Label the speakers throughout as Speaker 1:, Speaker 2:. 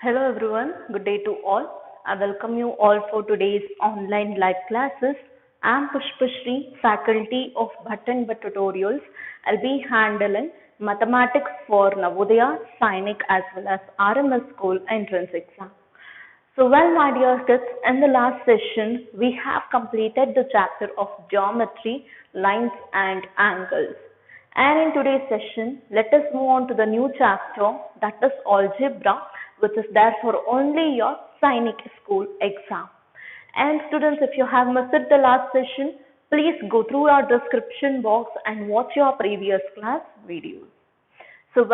Speaker 1: Hello everyone, good day to all. I welcome you all for today's online live classes. I am Pushpashri, faculty of Button But Tutorials. I'll be handling mathematics for Navodaya, Sainik as well as RMS School entrance exam. So well my dear kids, in the last session we have completed the chapter of geometry, lines and angles. And in today's session, let us move on to the new chapter, that is algebra, which is there for only your Sainik school exam. And students, if you have missed the last session, please go through our description box and watch your previous class videos. So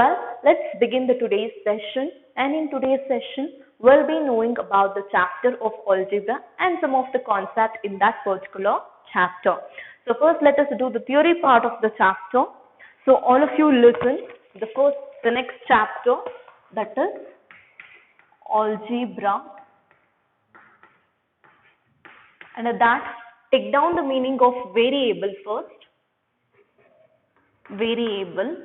Speaker 1: let's begin the today's session, and in today's session we'll be knowing about the chapter of algebra and some of the concepts in that particular chapter. So first let us do the theory part of the chapter. So all of you listen, the next chapter, that is algebra, and at that take down the meaning of variable first. Variable,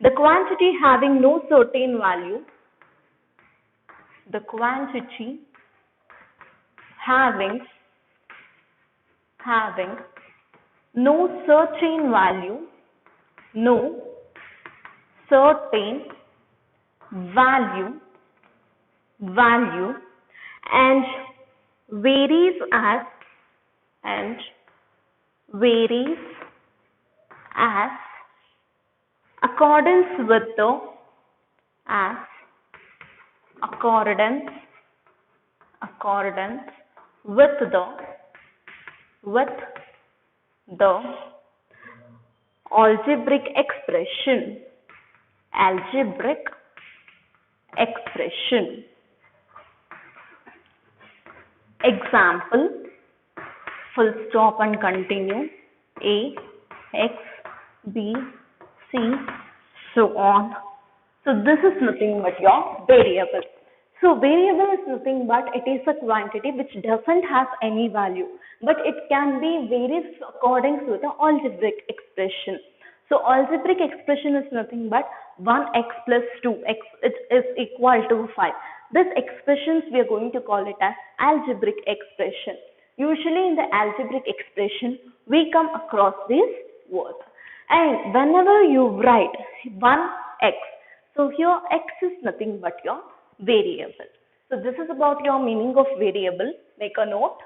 Speaker 1: the quantity having no certain value, the quantity having no certain value, and varies as accordance with the algebraic expression. Example, full stop and continue, A, X, B, C, so on. So this is nothing but your variable. So variable is nothing but it is a quantity which doesn't have any value, but it can be varied according to the algebraic expression. So algebraic expression is nothing but 1x plus 2x is equal to 5. This expressions we are going to call it as algebraic expression. Usually in the algebraic expression we come across these words. And whenever you write 1x, so here x is nothing but your variable. So this is about your meaning of variable. Make a note.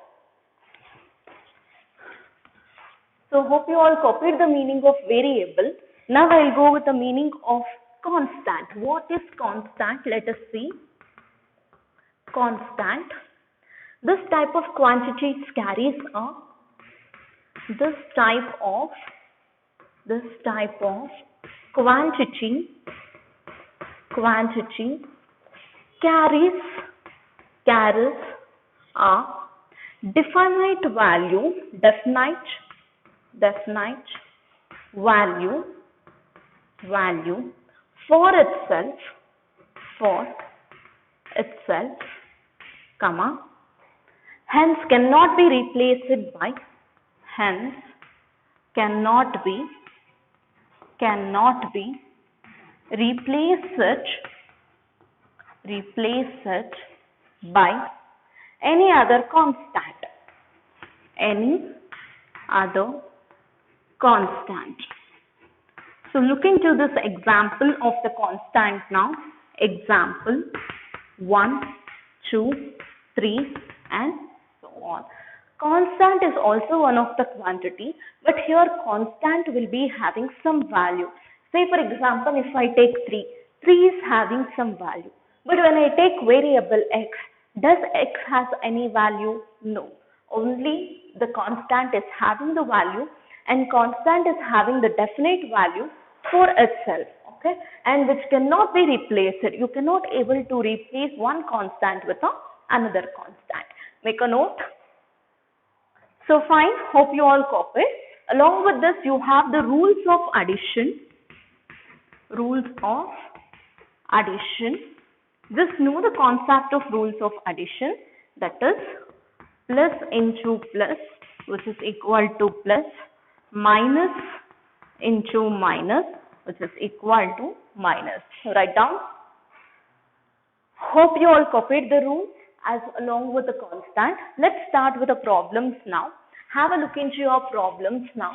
Speaker 1: So hope you all copied the meaning of variable. Now I'll go with the meaning of constant. What is constant? Let us see. Constant. This type of quantity carries a this type of quantity carries a definite value for itself, comma, hence cannot be replaced by replace it by any other constant. So look into this example of the constant now. Example 1, 2, 3 and so on. Constant is also one of the quantity, but here constant will be having some value. Say for example, if I take 3 is having some value. But when I take variable x, does x has any value? No. Only the constant is having the value, and constant is having the definite value for itself. Okay, and which cannot be replaced. You cannot able to replace one constant with another constant. Make a note. So fine, hope you all copy. Along with this, you have the rules of addition. Just know the concept of rules of addition, that is plus into plus, which is equal to plus, minus into minus, which is equal to minus. Write down. Hope you all copied the rules as along with the constant. Let's start with the problems now. Have a look into your problems now.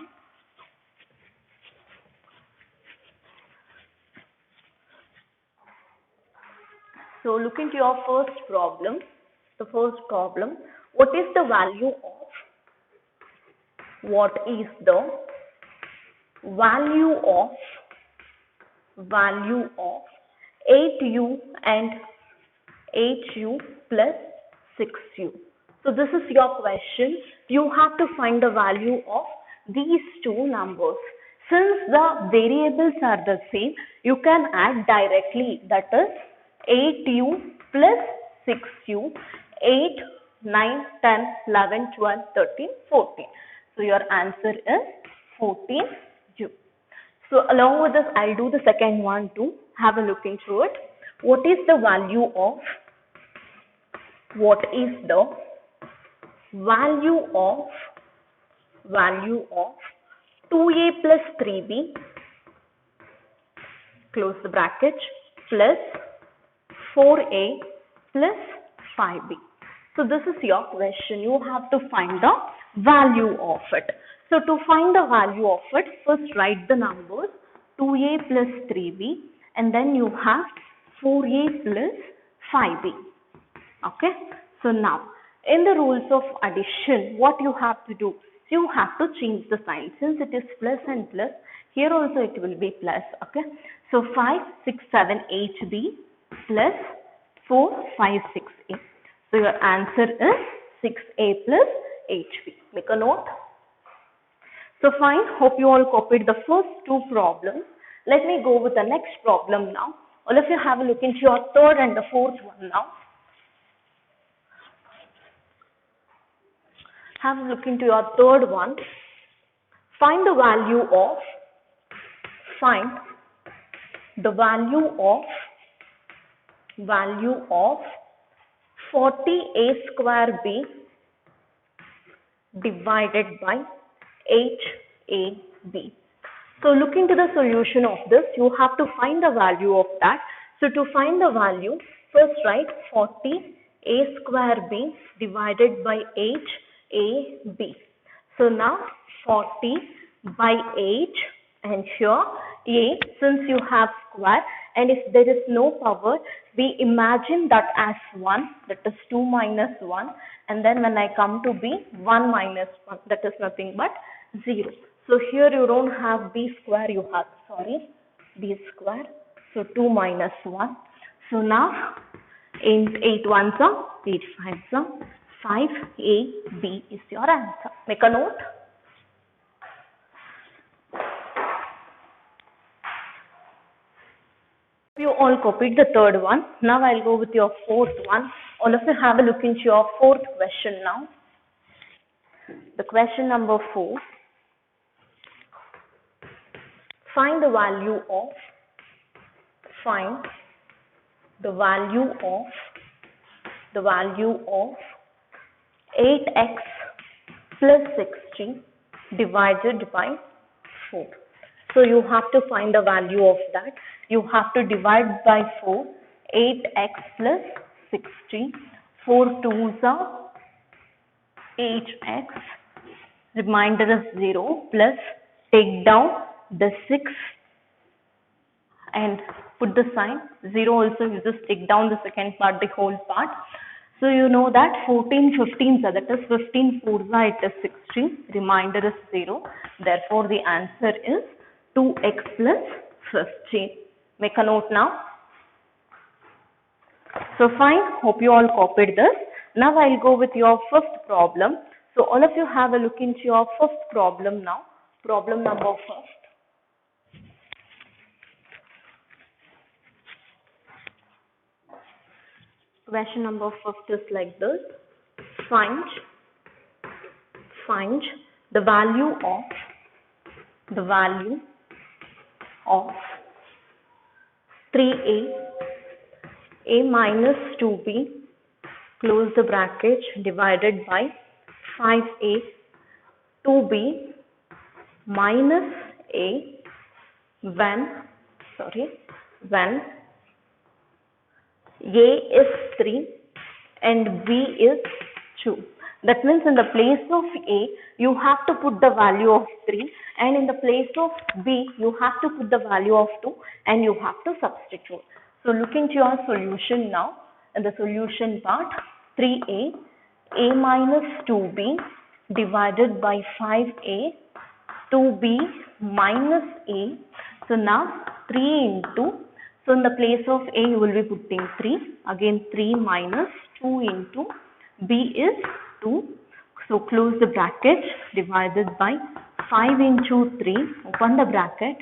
Speaker 1: So look into your first problem. The first problem. What is the value of 8u and 8u plus 6u? So this is your question. You have to find the value of these two numbers. Since the variables are the same, you can add directly, that is 8u plus 6u, 8, 9, 10, 11, 12, 13, 14. So your answer is 14u. So along with this, I'll do the second one too. Have a look into it. What is the value of 2a plus 3b, close the bracket, plus 4a plus 5b? So this is your question. You have to find the value of it. So to find the value of it, first write the numbers 2a plus 3b and then you have 4a plus 5b. Okay. So now in the rules of addition, what you have to do? You have to change the sign. Since it is plus and plus, here also it will be plus. Okay. So 5, 6, 7, 8b plus 4, 5, 6a. So your answer is 6a plus 8b. Make a note. So fine. Hope you all copied the first two problems. Let me go with the next problem now. All of you have a look into your third and the fourth one now. Have a look into your third one. Find the value of 40a square b divided by 8ab. So look into the solution of this. You have to find the value of that. So to find the value, first write 40a square b divided by 8ab. So now 40 by 8 and here a, since you have square and if there is no power, we imagine that as 1, that is 2 minus 1, and then when I come to b, 1 minus 1, that is nothing but 0. So here you don't have b square, you have, b square. So 2 minus 1. So now 8 ones are 8 fives are 5ab is your answer. Make a note. You all copied the third one. Now I'll go with your fourth one. All of you have a look into your fourth question now. The question number 4. Find the value of 8x plus 60 divided by 4. So you have to find the value of that. You have to divide by 4. 8x plus 60. 4 2s are 8x. Remainder is 0 plus take down the 6 and put the sign 0 also. You just take down the second part, the whole part. So you know that 14 15s are, that is 15 4s are, it is 60. Remainder is 0. Therefore the answer is 2x plus 15. Make a note now. So fine. Hope you all copied this. Now I'll go with your first problem. So all of you have a look into your first problem now. Problem number first. Question number first is like this. Find the value of 3a minus 2b, close the bracket, divided by 5a 2b minus a when A is 3 and B is 2. That means in the place of A, you have to put the value of 3, and in the place of B, you have to put the value of 2, and you have to substitute. So look into your solution now. In the solution part, 3A, A minus 2B divided by 5A, 2B minus A. So now 3 into, so in the place of A you will be putting 3, again 3 minus 2 into B is 2. So close the bracket, divided by 5 into 3, open the bracket,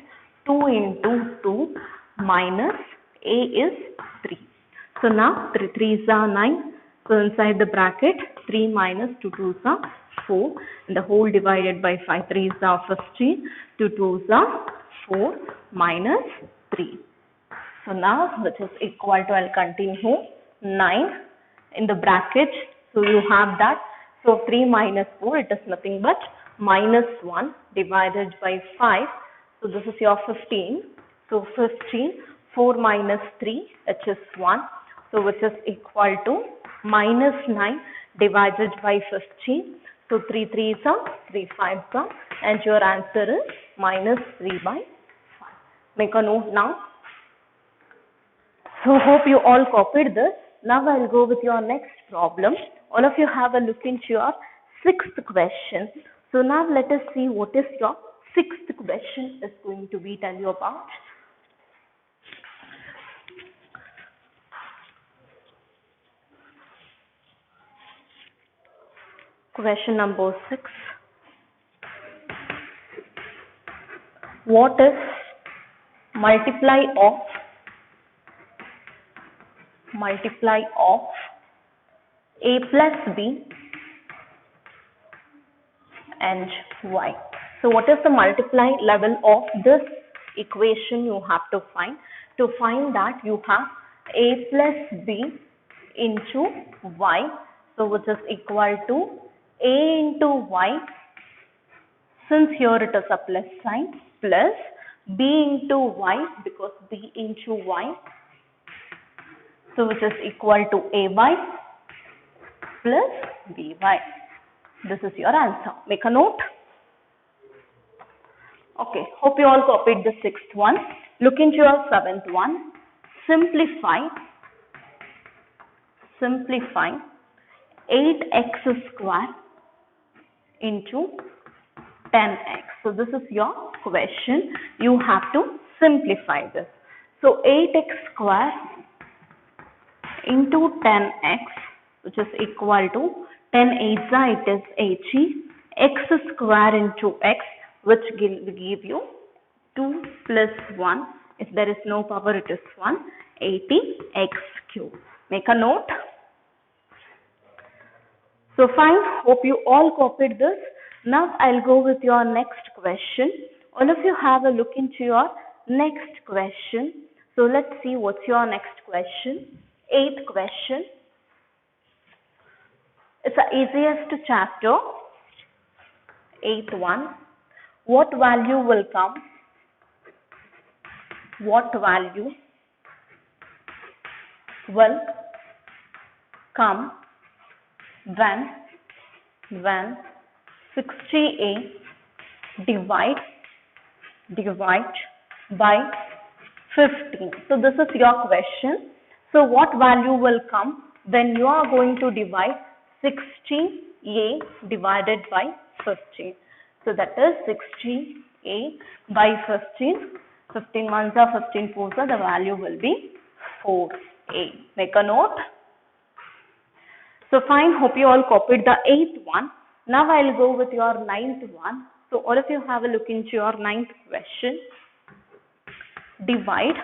Speaker 1: 2 into 2 minus A is 3. So now 3 3s are 9. So inside the bracket 3 minus 2 2s are 4, and the whole divided by 5 3s are 15, 2 2s are 4 minus 3. So now which is equal to, I'll continue, 9 in the bracket. So you have that. So 3 minus 4, it is nothing but minus 1 divided by 5. So this is your 15. So 15, 4 minus 3, which is 1. So which is equal to minus 9 divided by 15. So 3 3s are 3 5s are, and your answer is minus 3 by 5. Make a note now. So hope you all copied this. Now I'll go with your next problem. All of you have a look into your sixth question. So now let us see what is your sixth question is going to be tell you about. Question number 6. What is multiply of A plus B and Y? So what is the multiply level of this equation you have to find? To find that, you have A plus B into Y, so which is equal to A into Y, since here it is a plus sign, plus B into Y, because B into Y, so which is equal to AY plus BY. This is your answer. Make a note. Okay, hope you all copied the sixth one. Look into your seventh one. Simplify 8x square into 10x. So this is your question. You have to simplify this. So 8x square into 10x, which is equal to 10 8 it is 80, x square into x, which will give you 2 plus 1. If there is no power, it is 1, 80x cube. Make a note. So fine, hope you all copied this. Now I'll go with your next question. All of you have a look into your next question. So let's see what's your next question. Eighth question. It's the easiest chapter. Eighth one. What value will come? What value will come when 60A divide by 15? So this is your question. So what value will come when you are going to divide 60A divided by 15? So that is 60A by 15. 15 ones are 15 fours are, the value will be 4A. Make a note. So fine, hope you all copied the eighth one. Now I'll go with your ninth one. So all of you have a look into your ninth question. Divide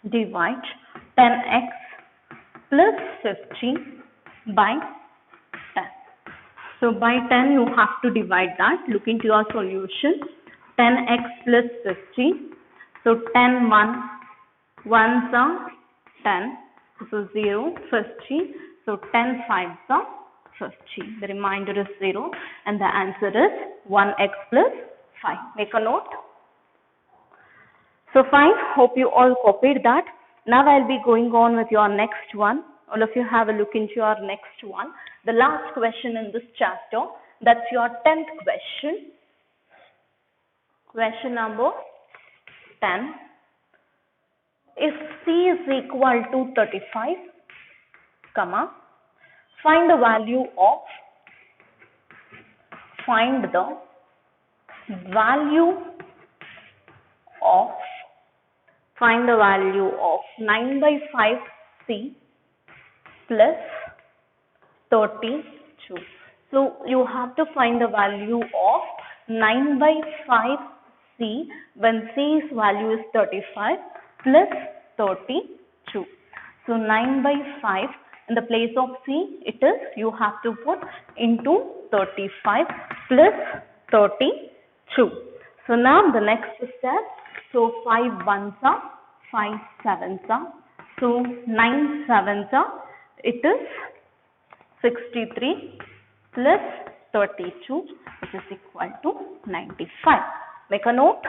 Speaker 1: 10x plus 15 by 10. So by 10 you have to divide that. Look into your solution. 10x plus 15. So 10 ones are 10. So 0, 15. So 10 5s are 15. The remainder is 0 and the answer is 1x plus 5. Make a note. So fine, hope you all copied that. Now I'll be going on with your next one. All of you have a look into your next one. The last question in this chapter, that's your 10th question. Question number 10. If C is equal to 35, comma, find the value of 9 by 5 C plus 32. So you have to find the value of 9 by 5 C when C's value is 35 plus 32. So 9 by 5 in the place of C, it is, you have to put into 35 plus 32. So now the next step, so 5 ones are, 5 sevens are, so 9 sevens are, it is 63 plus 32, which is equal to 95. Make a note.